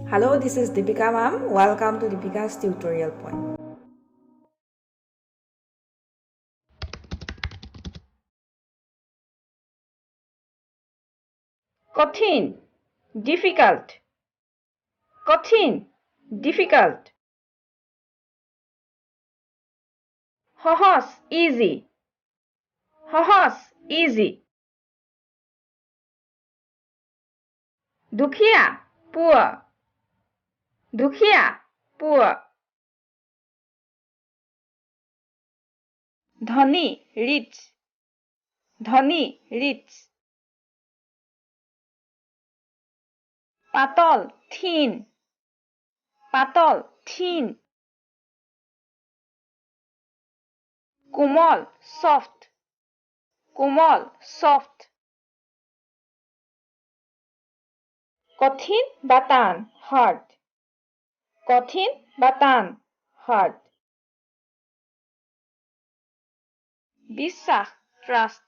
Hello, this is Deepika ma'am. Welcome to Deepika's tutorial point. কঠিন difficult কঠিন difficult সহজ easy সহজ easy দুখীয়া poor দুখীয়া poor ধনী rich ধনী rich পাতল thin পাতল thin কোমল soft কোমল soft কঠিন বা টান hard কঠিন বা টান hard বিশ্বাস trust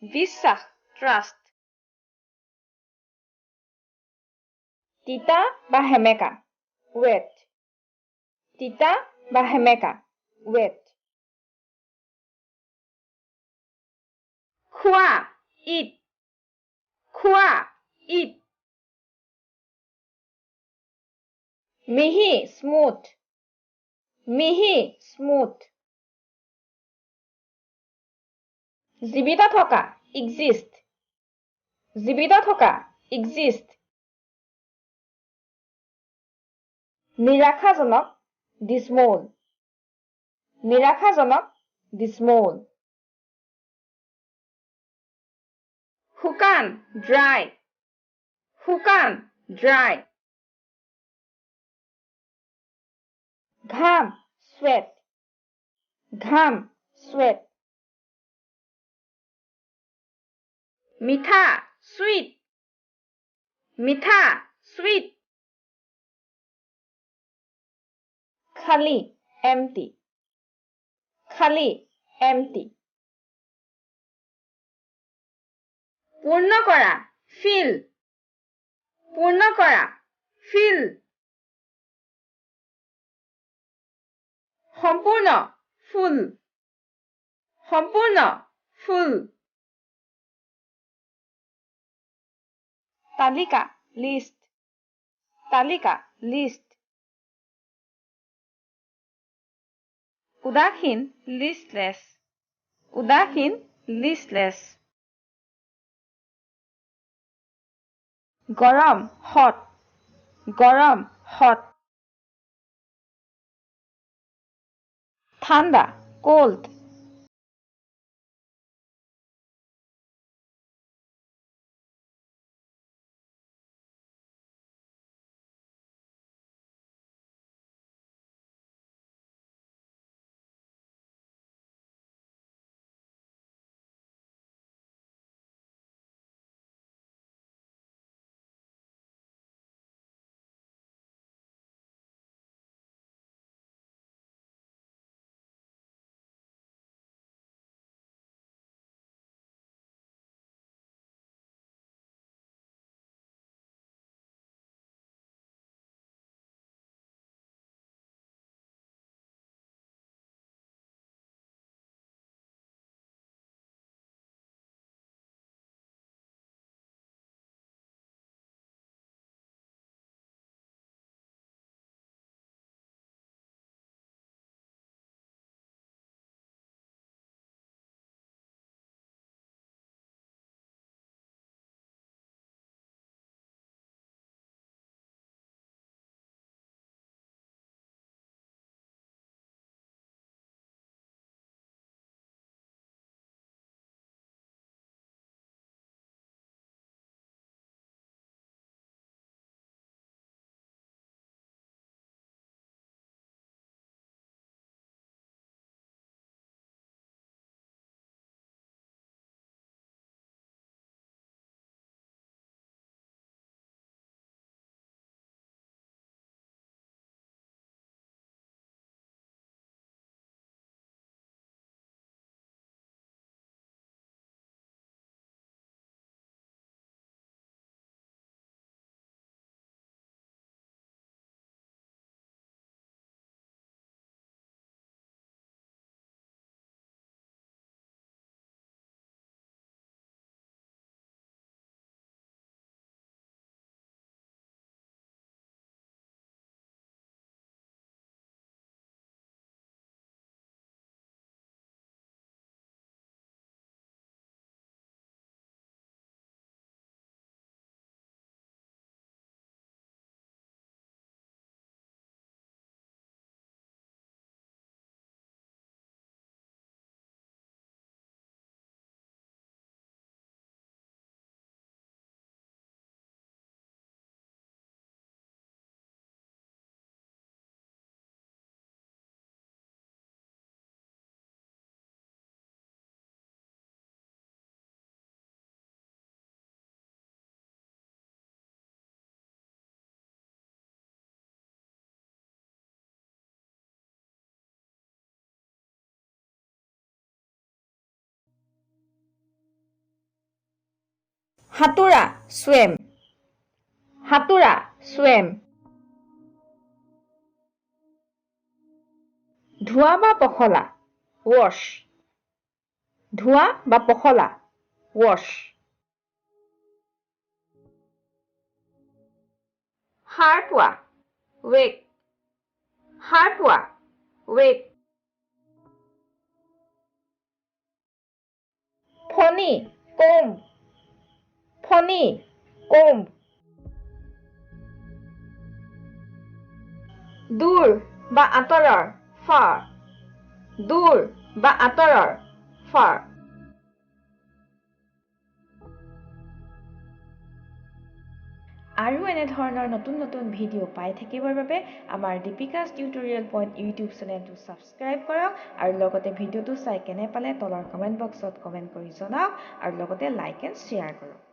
বিশ্বাস trust তিতা বা হেমেকা wet তিতা বা হেমেকা wet খোৱা eat খোৱা eat মিহি smooth মিহি smooth জীৱিত থকা exist জীৱিত থকা exist নিৰাশাজনক dismal নিৰাশাজনক dismal শুকান dry শুকান dry ঘাম sweat ঘাম sweat মিঠা sweet মিঠা sweet খালি empty খালি empty পূৰ্ণ কৰা fill পূৰ্ণ কৰা fill সম্পূৰ্ণ full সম্পূৰ্ণ full তালিকা list তালিকা list উদাসীন listless উদাসীন listless গৰম hot গৰম hot ঠাণ্ডা cold সাঁতোৰা swim সাঁতোৰা swim ধোৱা বা পখলা wash ধোৱা বা পখলা wash সাৰ পোৱা wake সাৰ পোৱা wake ফণী comb ফণী comb দূৰ বা আঁতৰৰ far দূৰ বা আঁতৰৰ far আৰু এনে ধৰণৰ নতুন নতুন ভিডিঅ' পাই থাকিবৰ বাবে আমাৰ দীপিকাছ টিউটৰিয়েল পইণ্ট ইউটিউব চেনেলটো ছাবস্ক্ৰাইব কৰক আৰু লগতে ভিডিঅ'টো চাই কেনে পালে তলৰ কমেণ্ট বক্সত কমেণ্ট কৰি জনাওক আৰু লগতে লাইক এণ্ড শ্বেয়াৰ কৰক